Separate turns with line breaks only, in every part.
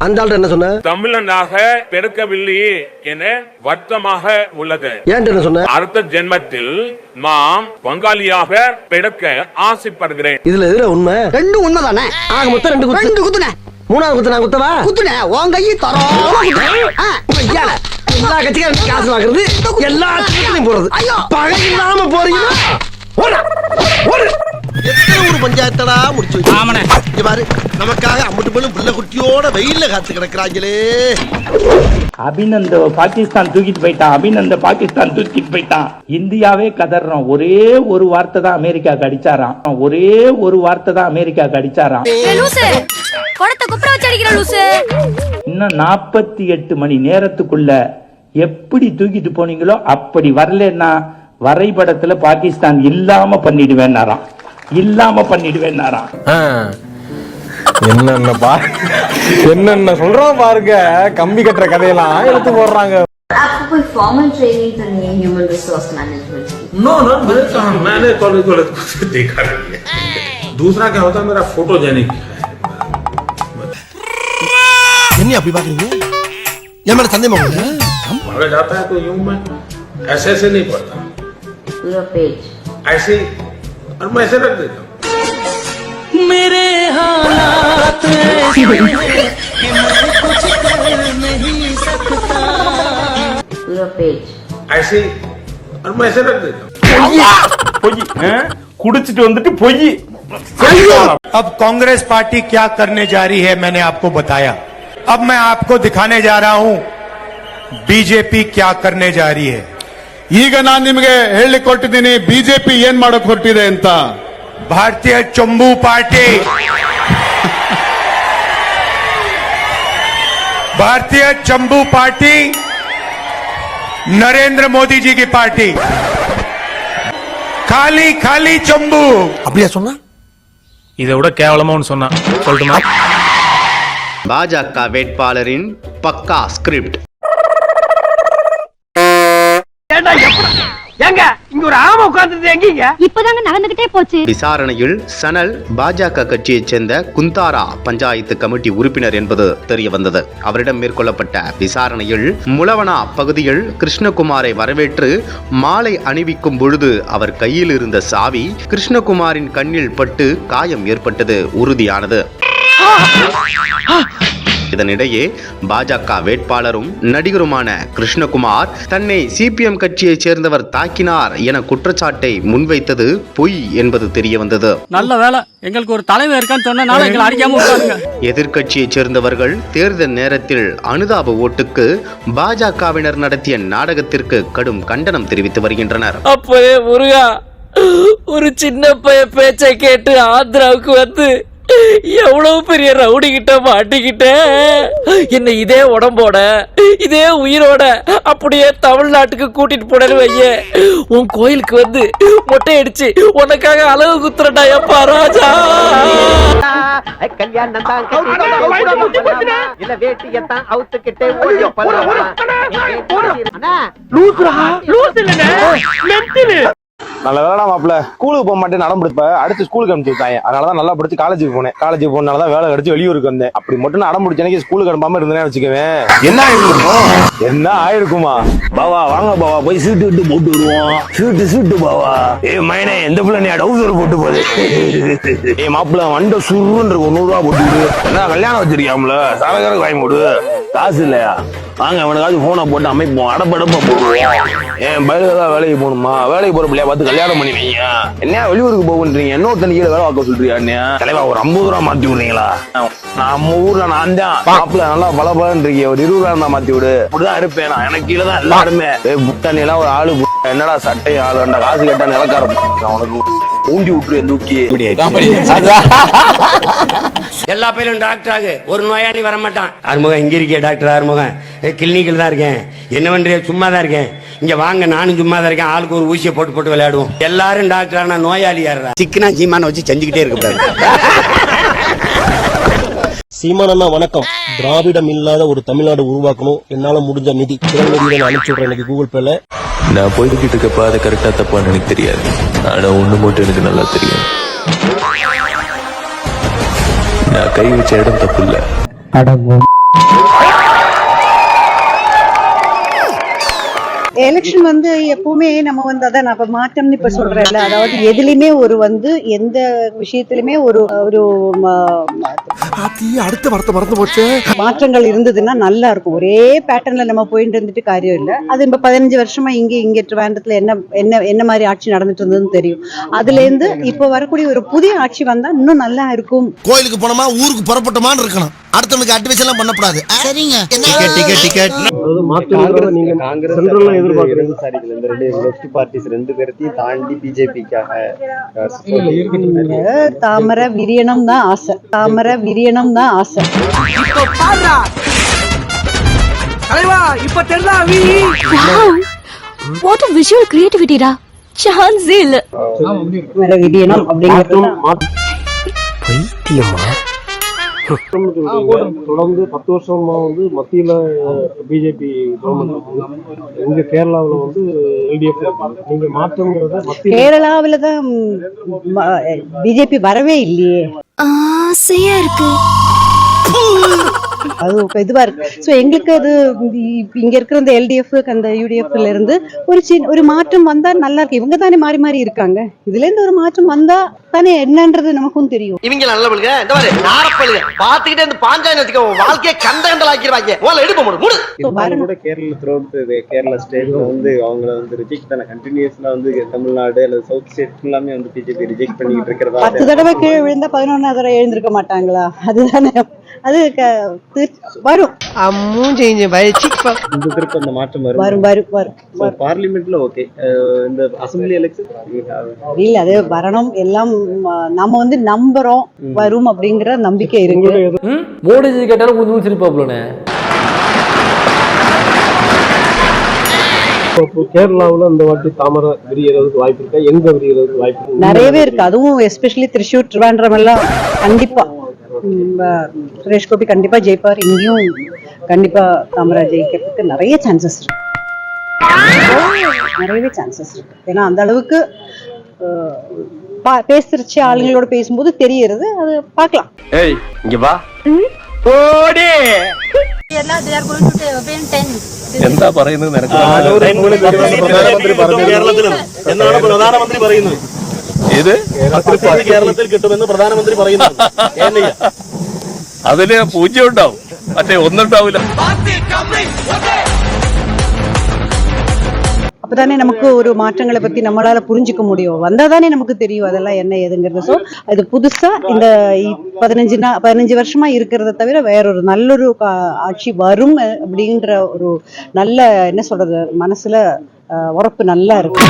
அந்த ஆள் என்ன சொன்ன?
தமிழனாக பிறக்கவில்லை என வருத்தமாக உள்ளது.
ஏன் என்ன சொன்ன?
அடுத்த ஜென்மத்தில் நாம் பங்காளியாக பிறக்க ஆசைப்படுகிறேன்.
இதுல எதுல உண்மை?
ரெண்டும் உண்மைதானே.
ஆக மொத்தம் 2 குத்து.
2 குத்துனே.
மூணாவது குத்து நான் குத்தவா?
குத்துனே உன் கையை தரோம்.
எல்லா கட்சிக்காரும் காசு வாங்குறது, எல்லா கட்சிகளையும் போறது. பகை இல்லாம போறீங்களா? எத்தனை ஒரு பஞ்சாயத்தடா முடிச்சு வச்சு பாரு. நமக்காக அம்பட்டு போலும் புள்ள குட்டியோட வெயில்ல காத்து கிடக்குறாங்களே.
அபிநந்த பாகிஸ்தான் தூக்கிட்டு போயிட்டான். இந்தியாவே கதறோம். ஒரே ஒரு வார்த்தை தான் அமெரிக்கா கடிச்சாராம். இன்னும் 48 மணி நேரத்துக்குள்ள எப்படி தூக்கிட்டு போனீங்களோ அப்படி வரலன்னா வரைபடத்துல பாகிஸ்தான் இல்லாம பண்ணிடுவேன்னாராம்.
என்னென்ன சொல்றோம் பாருங்க. கம்பி கட்டுற கதையெல்லாம் எடுத்து போடுறாங்க.
आपको कोई फॉर्मल ट्रेनिंग तो नहीं है ह्यूमन रिसोर्स मैनेजमेंट की?
मैंने कॉलेज देखा नहीं है। दूसरा क्या होता है मेरा फोटोजेनिक
என்ன அப்படி பாக்குறீங்க? என் மேல சந்தேகமா உங்களுக்கு?
मांगा जाता है तो यूं मैं ऐसे नहीं पढ़ता,
पूरा पेज
ऐसे और मैं ऐसे रख देता हूँ।
मेरे हालात ऐसे कि मैं कुछ कर नहीं सकता।
पूरा पेज
ऐसे और मैं ऐसे रख देता हूँ।
குடிச்சிட்டு வந்துட்டு பொய்.
अब कांग्रेस पार्टी क्या करने जा रही है मैंने आपको बताया. अब मैं आपको दिखाने जा रहा हूं बीजेपी क्या करने जा रही है.
ಈಗ ನಾನು ನಿಮಗೆ ಹೇಳಿಕೊಟ್ಟಿದ್ದೀನಿ ಬಿಜೆಪಿ ಏನ್ ಮಾಡಕ್ ಹೊರಟಿದೆ ಅಂತ.
भारतीय चंबू पार्टी, भारतीय चंबू पार्टी नरेंद्र मोदी जी की पार्टी. खाली खाली चंबू.
அப்படியே சொன்னா
இதை விட கேவலமா ஒன்று சொன்னா சொல்லட்டுமா?
பாஜக வேட்பாளரின் பக்கா ஸ்கிரிப்ட். விசாரணையில் சனல் பாஜக கட்சியைச் சேர்ந்த குந்தாரா பஞ்சாயத்து கமிட்டி உறுப்பினர் என்பது தெரிய வந்தது. அவரிடம் மேற்கொள்ளப்பட்ட விசாரணையில் முலவனா பகுதியில் கிருஷ்ணகுமாரை வரவேற்று மாலை அணிவிக்கும் பொழுது அவர் கையில் இருந்த சாவி கிருஷ்ணகுமாரின் கண்ணில் பட்டு காயம் ஏற்பட்டது உறுதியானது. இதனிடையே பாஜக வேட்பாளரும் நடிகருமான கிருஷ்ணகுமார் தன்னை சிபிஎம் கட்சியைச் சேர்ந்தவர் தாக்கினார் என குற்றச்சாட்டை முன்வைத்தது பொய் என்பது தெரிய வந்தது.
நல்ல வேலை எங்களுக்கு ஒரு தலைவர் இருக்கான்னு சொன்னா எங்களை அடிக்காம விட்டாங்க.
எதிர்க்கட்சியைச் சேர்ந்தவர்கள் தேர்தல் நேரத்தில் அனுதாப ஓட்டுக்கு பாஜகவினர் நடத்திய நாடகத்திற்கு கடும் கண்டனம் தெரிவித்து வருகின்றனர்.
அப்பவே முருகா, ஒரு சின்ன பைய பேச்சை கேட்டு ஆந்திராவுக்கு வந்து எவ்வளவு பெரிய ரவுடி கிட்ட மாட்டிக்கிட்ட. என்ன இதே உடம்போட இதே உயிரோட அப்படியே தமிழ்நாட்டுக்கு கூட்டிட்டு போனேன்னு வைய, உன் கோயிலுக்கு வந்து மொட்டை அடிச்சு உனக்காக அளவு குத்துறடா எப்பா ராஜா.
கல்யாணம் தான் இல்ல வேட்டியத்தான் அவுத்துக்கிட்டே
நல்ல வேலை மாப்பிள்ள ஸ்கூலுக்கு போக மாட்டேன் நடம்பிடிப்ப அடுத்து ஸ்கூலுக்கு அனுப்பிச்சு விட்டாங்க. அதனாலதான் நல்லா படிச்சு காலேஜுக்கு போனேன். காலேஜுக்கு போனாலதான் வேலை கிடைச்சு வெளியூருக்கு வந்தேன். அப்படி மட்டும் நடம்பிடிச்ச எனக்கு ஸ்கூலுக்கு அனுப்பாம இருந்தேன்னு வச்சுக்கவேன். என்ன ஆயிருக்குமா?
பாவா வாங்க பாவா போய் சீட்டு விட்டு போட்டு வருவோம். சீட்டு பாவா. மைனே எந்த பிள்ளை நீ டவுசர் போட்டு போகுது.
மாப்பிள்ள வண்ட சுருன்னு 100 ரூபா போட்டு
என்ன கல்யாணம் வச்சிருக்கியாம்ல சரகருக்கு வாங்கி போடு.
காசு இல்லையா? வாங்க அவனுக்காவது போனை போட்டு அமைப்போம். அடப்படப்பா போடுவோம். என் பயிலுதான் வேலைக்கு போகணுமா? வேலைக்கு போற பிள்ளையா பார்த்து கல்யாணம் பண்ணி வைங்க. என்ன வெளியூருக்கு போகுன்றீங்க? இன்னொருத்தனு கீழே வேலை பார்க்க சொல்றியா?
தலைவா ஒரு 50 ரூபா மாத்தி விடுறீங்களா?
நம்ம ஊர்ல நான் தான் மாப்பிள்ள நல்லா பலபலன்னு இருக்கீங்க. ஒரு 20 ரூபா இருந்தா மாத்தி விடு. அப்படிதான் இருப்பேன் நான். எனக்கு கீழே தான் எல்லாருமே. புத்தனி எல்லாம் ஒரு ஆளு என்னடா சட்டை ஆளு வேண்டா காசு கேட்டா நிலக்கார அவனுக்கு ஊண்டி விட்டுரு தூக்கி.
எல்லா பேரும் டாக்டர் ஆகு, ஒரு நோயாளி வர மாட்டான். ஆறுமுகம் இங்க இருக்கே டாக்டர் ஆறுமுகம், கிளினிக்கில் தான் இருக்கேன். என்ன பண்றீங்க? சும்மா தான் இருக்கேன். இங்க வாங்க, நானும் சும்மா தான் இருக்கேன். ஆளுக்கு ஒரு ஊசியை போட்டு போட்டு விளையாடுவோம். எல்லாரும் டாக்டர் ஆனா நோயாளி யாரா? சிக்கனா சீமான வச்சு செஞ்சுக்கிட்டே இருக்க.
சீமானண்ணா வணக்கம். திராவிடம் இல்லாத ஒரு தமிழ்நாடு உருவாக்கணும். என்னால முடிஞ்ச நிதி அனுப்பிச்சு விடுறேன் எனக்கு கூகுள் பேல.
நான் போய்கிட்டு இருக்க பாதை கரெக்டா தப்பான்னு எனக்கு தெரியாது. ஆனா ஒண்ணு மட்டும் எனக்கு நல்லா தெரியும். நான் கை வச்ச இடம் தப்பு இல்ல.
எலெக்ஷன் வந்து எப்பவுமே நம்ம வந்து அதான் நான் மாற்றம்னு இப்ப சொல்றேன்ல, அதாவது எதுலயுமே எந்த விஷயத்திலுமே ஒரு
அடுத்த வார்த்தை மறந்து போச்சு.
மாற்றங்கள் இருந்ததுன்னா நல்லா இருக்கும். ஒரே பேட்டர்ன்ல நம்ம போயிட்டு இருந்துட்டு காரியம் இல்லை. அது இப்ப 15 வருஷமா இங்க ட்ரிவாண்டத்துல என்ன மாதிரி ஆட்சி நடந்துட்டு இருந்ததுன்னு தெரியும். அதுல இருந்து இப்ப வரக்கூடிய ஒரு புதிய ஆட்சி வந்தா இன்னும் நல்லா இருக்கும்.
கோயிலுக்கு போனோமா ஊருக்கு புறப்பட்டோமான்னு இருக்கணும். அடுத்தவனுக்கு அட்வைஸ் எல்லாம் பண்ணக்கூடாது. சரிங்க. டிக்கெட்
தாண்டி பிஜேபிக்காக
தாமரை விரியனம் தான் ஆசை.
What a visual creativity டா. சான்ஸ் இல்ல.
விரியனம் அப்படிங்கிறது
தொடர்ந்து 10 வருஷமா வந்து மத்தியில பிஜேபி கவர்மெண்ட், இங்க கேரளாவில் வந்து எல்டிஎஃப். நீங்க மாற்றம்ங்கிறத
கேரளாவில தான் பிஜேபி வரவே இல்லையே.
ஆசையா இருக்கு.
அது இதுவா இருக்கு. சோ எங்களுக்கு அது இங்க இருக்கிற இந்த எல்டிஎஃப் அந்த யூடிஎஃப்ல இருந்து ஒரு மாற்றம் வந்தா நல்லா இருக்கு. இவங்க தானே மாறி மாறி இருக்காங்க. இதுல இருந்து ஒரு மாற்றம் வந்தா தானே என்னன்றது நமக்கும் தெரியும்.
இவங்க நல்லவளுங்க, இந்த மாதிரி நாரப்பழுங்க பாத்துக்கிட்டே இந்த பாஞ்சாயிரம் வச்சுக்க வாழ்க்கையை கண்டலாக்கிடுவாங்க. எடுப்ப முடியும்
கூட கேரளா ஸ்டேட்ல வந்து அவங்கள வந்து ரிஜெக்ட் பண்ண கண்டினியூஸ்ல வந்து தமிழ்நாடு அல்லது சவுத் ஸ்டேட் எல்லாமே வந்து பிஜேபி ரிஜெக்ட் பண்ணிட்டு இருக்கிறதா.
10 தடவை கீழே விழுந்தா 11ஆவது தடவை எழுந்திருக்க மாட்டாங்களா? அதுதானே அது வரும்.
இந்த திருப்ப அந்த மாற்றம் வரும். பார்லிமெண்ட்ல ஓகே. இந்த அசெம்பிளி எலெக்ஷன்
இல்ல, அது வரணும் எல்லாம் நாம வந்து நம்புறோம் வரும் அப்படிங்கிற நம்பிக்கை இருக்கு.
மோடிஜி கேட்டாலும் கொஞ்சம் சிரிப்பாப்லனே.
கேரளாவில் இந்த வாட்டி தாமரை விரியறதுக்கு வாய்ப்பு இருக்கா? எங்க விரியறதுக்கு வாய்ப்பு?
நிறையவே இருக்கு. அதுவும் எஸ்பெஷலி திருச்சூர், ட்ரிவாண்ட்ரம் எல்லாம் கண்டிப்பா சுரேஷ் கோபி கண்டிப்பா ஜெயிப்பார். இங்கேயும் கண்டிப்பா தாமரை ஜெயிக்கிறதுக்கு நிறைய சான்சஸ் இருக்கு. ஏன்னா அந்த அளவுக்கு பேசுறச்சு ஆளுங்களோட பேசும்போது தெரியறது. அது பார்க்கலாம்.
இங்க வா.
എന്താ പറയുന്നത് നിനക്ക്?
എന്നാണ് പ്രധാനമന്ത്രി പറയുന്നത്?
ഇത്
കേരളത്തിൽ കിട്ടുമെന്ന് പ്രധാനമന്ത്രി പറയുന്നു.
അതിന് പൂജ്യം ഉണ്ടാവും, മറ്റേ ഒന്നുണ്ടാവില്ല.
அப்பதானே நமக்கு ஒரு மாற்றங்களை பத்தி நம்மளால புரிஞ்சுக்க முடியும். வந்தாதானே நமக்கு தெரியும் அதெல்லாம் என்ன ஏதுங்கிறது. சோ அது புதுசா இந்த 15 வருஷமா இருக்கிறத தவிர வேறொரு நல்லொரு ஆட்சி வரும் அப்படின்ற ஒரு நல்ல என்ன சொல்றது மனசுல உறப்பு நல்லா இருக்கு.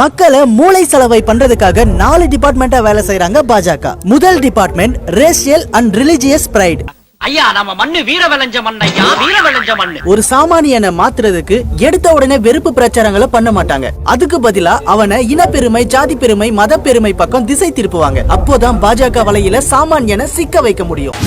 மக்களை மூளை செலவை பண்றதுக்காக 4 டிபார்ட்மெண்டா வேலை செய்யறாங்க பாஜக. முதல் department racial and religious pride.
ஐயா நம்ம மண்ணு வீர விளைஞ்ச மண்ணையா, வீர விளைஞ்ச மண்ணு.
ஒரு சாமானியனை மாத்துறதுக்கு எடுத்த உடனே வெறுப்பு பிரச்சாரங்களை பண்ண மாட்டாங்க. அதுக்கு பதிலா அவனை இனப்பெருமை, ஜாதி பெருமை, மத பெருமை பக்கம் திசை திருப்புவாங்க. அப்போதான் பாஜக வலையில சாமானியனை சிக்க வைக்க முடியும்.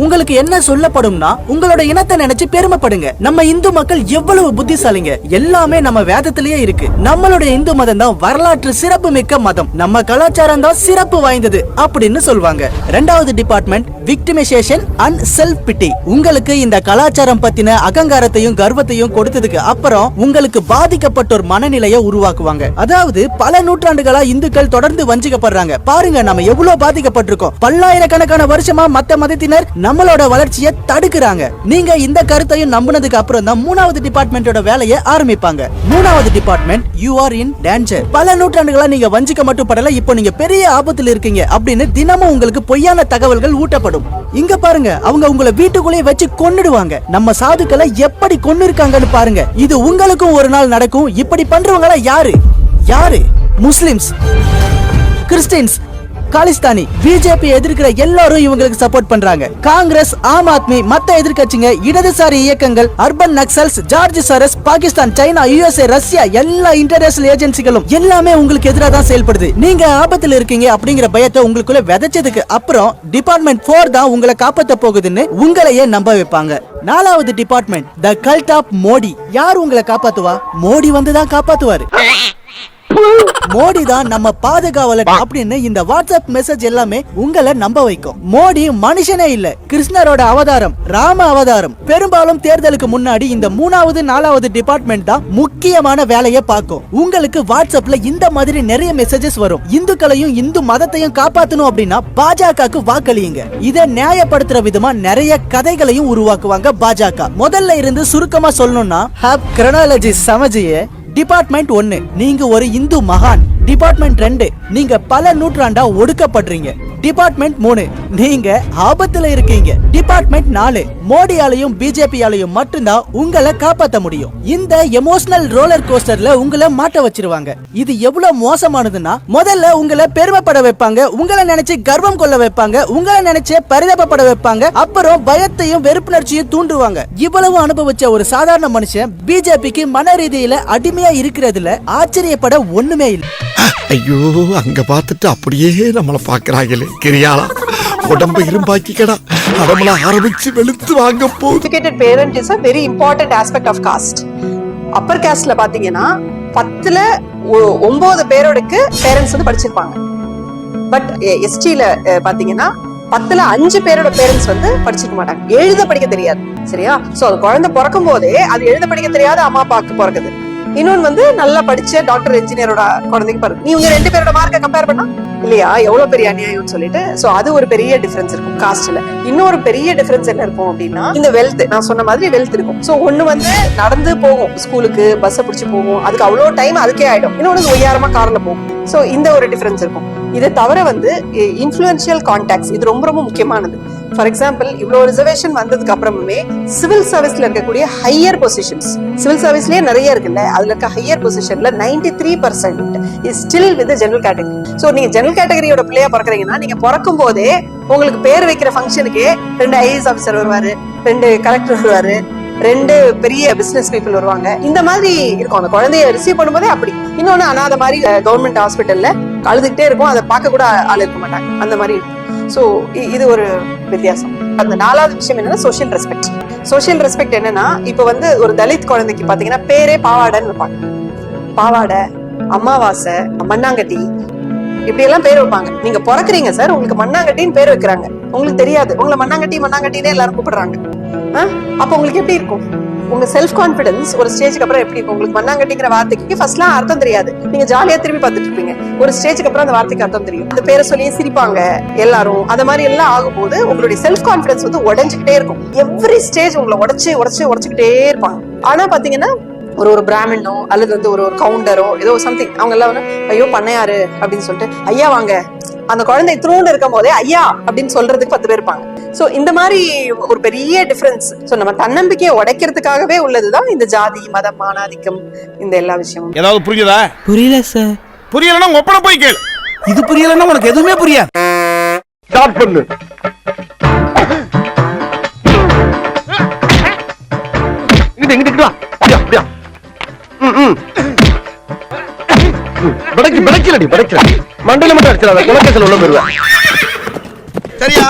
உங்களுக்கு என்ன சொல்லப்படும்னா உங்களோட இனத்தை நினைச்சு பெருமைப்படுங்க. நம்ம இந்து மக்கள் எவ்வளவு புத்திசாலிங்க. எல்லாமே நம்ம வேதத்திலேயே இருக்கு. நம்மளுடைய இந்து மதம் தான் வரலாற்று சிறப்பு மிக்க மதம். நம்ம கலாச்சாரம் தான் சிறப்பு வாய்ந்தது அப்படின்னு சொல்வாங்க. இரண்டாவது டிபார்ட்மெண்ட் விக்டிமைசேஷன் அண்ட் செல்ஃப் பிட்டி. உங்களுக்கு இந்த கலாச்சாரம் பத்தின அகங்காரத்தையும் கர்வத்தையும் கொடுத்ததுக்கு அப்புறம் உங்களுக்கு பாதிக்கப்பட்டோர் மனநிலையை உருவாக்குவாங்க. அதாவது பல நூற்றாண்டுகளா இந்துக்கள் தொடர்ந்து வஞ்சிக்கப்படுறாங்க. பாருங்க நம்ம எவ்வளவு பாதிக்கப்பட்டிருக்கோம். பல்லாயிரக்கணக்கான வருஷமா மத்த மதத்தினர் நம்மளோட வளர்ச்சியை தடுக்கிறாங்க. நீங்க இந்த கருத்தையும் நம்பினதுக்கு அப்புறம் தான் 3வது டிபார்ட்மெண்டோட வேலையை ஆரம்பிப்பாங்க. 3வது department you are in danger. பல நூற்றாண்டுகளா நீங்க வஞ்சிக்க மட்டும் படல, இப்போ நீங்க பெரிய ஆபத்தில் இருக்கீங்க அப்படின்னு தினமும் உங்களுக்கு பொய்யான தகவல்கள் ஊட்டப்படும். இங்க பாருங்க, அவங்க உங்களை வீட்டுக்குள்ளேயே வச்சு கொன்னுடுவாங்க. நம்ம சாதுக்களை எப்படி கொன்னு இருக்காங்கன்னு பாருங்க. இது உங்களுக்கும் ஒரு நாள் நடக்கும். இப்படி பண்றவங்க யாரு? Muslims, Christians, Khalistani. பிஜேபி எதிர்க்கிற எல்லாரும் இவங்களுக்கு சப்போர்ட் பண்றாங்க. காங்கிரஸ், ஆம் ஆத்மி, மத்த எதிர்க்கட்சிங்க, இடதுசாரி இயக்கங்கள், urban Naxals, George Soros, Pakistan, China, USA, Russia, எல்லா இன்டர்நேஷனல் ஏஜென்சிகளும் எல்லாமே உங்களுக்கு எதிராக தான் செயல்படுது. நீங்க ஆபத்தில் இருக்கீங்க அப்படிங்கிற பயத்தை உங்களுக்குள்ள விதைச்சதுக்கு அப்புறம் டிபார்ட்மெண்ட் 4 தான் உங்களை காப்பாத்த போகுதுன்னு உங்களையே நம்ப வைப்பாங்க. 4வது department the cult of Modi. யார் உங்களை காப்பாத்துவா? மோடி வந்து தான் காப்பாத்துவாரு. மோடி தான் நம்ம பாதுகாவலர் அப்படின்னு இந்த வாட்ஸ்அப் மெசேஜ் எல்லாமே உங்களை நம்ப வைக்கும். மோடி மனுஷனே இல்ல, கிருஷ்ணரோட அவதாரம், ராம அவதாரம். பெரும்பாலும் தேர்தலுக்கு முன்னாடி இந்த 3வது 4வது டிபார்ட்மெண்ட் தான் முக்கியமான வேலையை பார்க்கும். உங்களுக்கு வாட்ஸ்அப்ல இந்த மாதிரி நிறைய மெசேஜஸ் வரும். இந்துக்களையும் இந்து மதத்தையும் காப்பாத்தணும் அப்படின்னா பாஜகவுக்கு வாக்களியுங்க. இதை நியாயப்படுத்துற விதமா நிறைய கதைகளையும் உருவாக்குவாங்க பாஜக. முதல்ல இருந்து சுருக்கமா சொல்லணும்னா கிரோனாலஜி சமஜியே. டிபார்ட்மெண்ட் 1 நீங்க ஒரு இந்து மகான். டிபார்ட்மெண்ட் 2 நீங்க பல நூற்றாண்டா ஒடுக்கப்படுறீங்க. டிபார்ட்மெண்ட் 3 நீங்க ஆபத்துல இருக்கீங்க. டிபார்ட்மெண்ட் 4 மோடியாலையும் பிஜேபியாலையும் மட்டும்தான் உங்களை காப்பாற்ற முடியும். இந்த எமோஷனல் ரோலர் கோஸ்டர்ல உங்களை மாட்ட வச்சிருவாங்க. இது எவ்வளவு மோசமானதுன்னா, முதல்ல உங்களை பெருமைப்பட வைப்பாங்க, உங்களை நினைச்சு கர்வம் கொள்ள வைப்பாங்க, உங்களை நினைச்சு பரிதாபப்பட வைப்பாங்க, அப்புறம் பயத்தையும் வெறுப்புணர்ச்சியும் தூண்டுவாங்க. இவ்வளவு அனுபவிச்ச ஒரு சாதாரண மனுஷன் பிஜேபிக்கு மன ரீதியில அடிமையா இருக்கிறதுல ஆச்சரியப்பட ஒண்ணுமே இல்லை.
ஐயோ, அங்க பார்த்துட்டு அப்படியே நம்மள பாக்குறாங்களே. கிரியாளா உடம்பு இரும்பாக்கிக்கடா, உடம்புல ஆரம்பிச்சு வெளுத்து வாங்க போகுது.
Educated parent is a very important aspect of caste. Upper casteல பாத்தீங்கன்னா 10ல 9 பேரோடக்கு பேரண்ட்ஸ் வந்து படிச்சிருப்பாங்க. பட் எஸ்டில பாத்தீங்கன்னா 10ல 5 பேரோட பேரண்ட்ஸ் வந்து படிச்சிருக்க மாட்டாங்க. எழுத படிக்க தெரியாது. சரியா? சோ அது குழந்தை பிறக்கும் போதே அது எழுத படிக்க தெரியாத அம்மா அப்பாவுக்கு பிறக்குது. இன்னொன்னு வந்து நல்லா படிச்ச டாக்டர் இன்ஜினியரோட குழந்தைக்கு பாருங்க. நீ உங்க 2 பேரோட மார்க்கை கம்பேர் பண்ணா இல்லையா, எவ்வளவு பெரிய அநியாயம்னு சொல்லிட்டு. சோ அது ஒரு பெரிய டிஃபரன்ஸ் இருக்கும் காஸ்ட்ல. இன்னொரு பெரிய டிஃபரன்ஸ் என்ன இருக்கும் அப்படின்னா, இந்த வெல்த், நான் சொன்ன மாதிரி வெல்த் இருக்கும். சோ ஒண்ணு வந்து நடந்து போகும், ஸ்கூலுக்கு பஸ் பிடிச்சு போகும், அதுக்கு அவ்வளவு டைம் அதுக்கே ஆயிடும். இன்னொன்னு ஒய்யாரமா கார்ல போகும். சோ இந்த ஒரு டிஃபரன்ஸ் இருக்கும். இதை தவிர வந்து இன்ஃப்ளூயன்ஷியல் கான்டாக்ட்ஸ், இது ரொம்ப ரொம்ப முக்கியமானது. ஃபார் எக்ஸாம்பிள், இவ்வளவு ரிசர்வேஷன் வந்ததுக்கு அப்புறமே சிவில் சர்வீஸ்ல இருக்கக்கூடிய ஹையர் பொசிஷன்ஸ், சிவில் சர்வீஸ்லயே நிறைய இருக்குல்ல, அதுல இருக்க ஹையர் பொசிஷன்ல 93% is still with general category. So நீங்க ஜெனரல் கேட்டகரியோட பிள்ளையா பிறக்கிறீங்கன்னா, நீங்க பிறக்கும் போதே உங்களுக்கு பேர் வைக்கிற ஃபங்க்ஷனுக்கே 2 ஐஏஎஸ் ஆஃபீஸர் வருவாரு, 2 கலெக்டர் வருவாரு, 2 பெரிய பிசினஸ் பீப்புள் வருவாங்க. இந்த மாதிரி இருக்கும். அந்த குழந்தைய ரிசீவ் பண்ணும்போதே அப்படி. இன்னொன்னு, அனாத மாதிரி கவர்மெண்ட் ஹாஸ்பிட்டல்ல அழுதுகிட்டே இருக்கும், அதை பார்க்க கூட ஆள் இருக்க மாட்டாங்க. அந்த மாதிரி இருக்கும். சோ இது ஒரு வித்தியாசம். அந்த 4வது விஷயம் என்னன்னா சோஷியல் ரெஸ்பெக்ட். சோஷியல் ரெஸ்பெக்ட் என்னன்னா, இப்ப வந்து ஒரு தலித் குழந்தைக்கு பாத்தீங்கன்னா பேரே பாவாடைன்னு வைப்பாங்க. பாவாடை, அமாவாசை, மண்ணாங்கட்டி, இப்படி எல்லாம் பேர் வைப்பாங்க. நீங்க பிறக்குறீங்க சார், உங்களுக்கு மண்ணாங்கட்டின்னு பேர் வைக்கிறாங்க. உங்களுக்கு தெரியாது, உங்களை மண்ணாங்கட்டினே எல்லாரும் கூப்பிடுறாங்க. அப்ப உங்களுக்கு எப்படி இருக்கும்? உங்க செல்ஃப் கான்பிடன்ஸ் ஒரு ஸ்டேஜ்க்கு அப்புறம் எப்படி இருக்கும்? உங்களுக்கு மண்ணாங்கட்டிங்கிற வார்த்தைக்கு ஃபர்ஸ்ட்லாம் அர்த்தம் தெரியாது. நீங்க ஜாலியா திரும்பி பார்த்துட்டு இருப்பீங்க. ஒரு ஸ்டேஜ்க்கு அப்புறம் அந்த வார்த்தைக்கு அர்த்தம் தெரியும். அந்த பேரை சொல்லி சிரிப்பாங்க எல்லாரும். அந்த மாதிரி எல்லாம் ஆகும்போது உங்களுடைய செல்ஃப் கான்பிடன்ஸ் வந்து உடைஞ்சுக்கிட்டே இருக்கும். எவ்ரி ஸ்டேஜ் உங்களை உடைச்சுக்கிட்டே இருப்பாங்க. ஆனா பாத்தீங்கன்னா, ஒரு பிராமணனோ அல்லது வந்து ஒரு கவுண்டரோ ஏதோ சம்திங், அவங்க எல்லாம் வந்து ஐயோ பண்ணையாரு அப்படின்னு சொல்லிட்டு ஐயா வாங்க, அந்த குழந்தை த்ரூன்னு இருக்கும் போதே ஐயா அப்படின்னு சொல்றதுக்கு 10 பேர் இருப்பாங்க. சோ இந்த மாதிரி ஒரு பெரிய டிஃபரன்ஸ். சோ நம்ம தன்னம்பிக்கையை உடைக்கிறதுக்காகவே உள்ளதுதான் இந்த ஜாதி, மதம், ஆணாதிக்கம், இந்த எல்லா விஷயமும்.
ஏதாவது புரியுதா?
புரியல சார்.
புரியலன்னா ஒப்பனை போய் கேளு.
இது புரியலன்னா உனக்கு எதுவுமே புரியாது.
ஸ்டார்ட் பண்ணு. இங்கிட்டு வா. அப்படியா? படைக்கலடி மண்டையில மட்டும் அடிச்சிடாத, குலக்கேசல் உள்ள போயிருவேன். சரியா?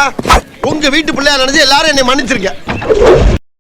உங்க வீட்டு பிள்ளையா நினைச்சு எல்லாரும் என்னை மன்னிச்சிருக்க.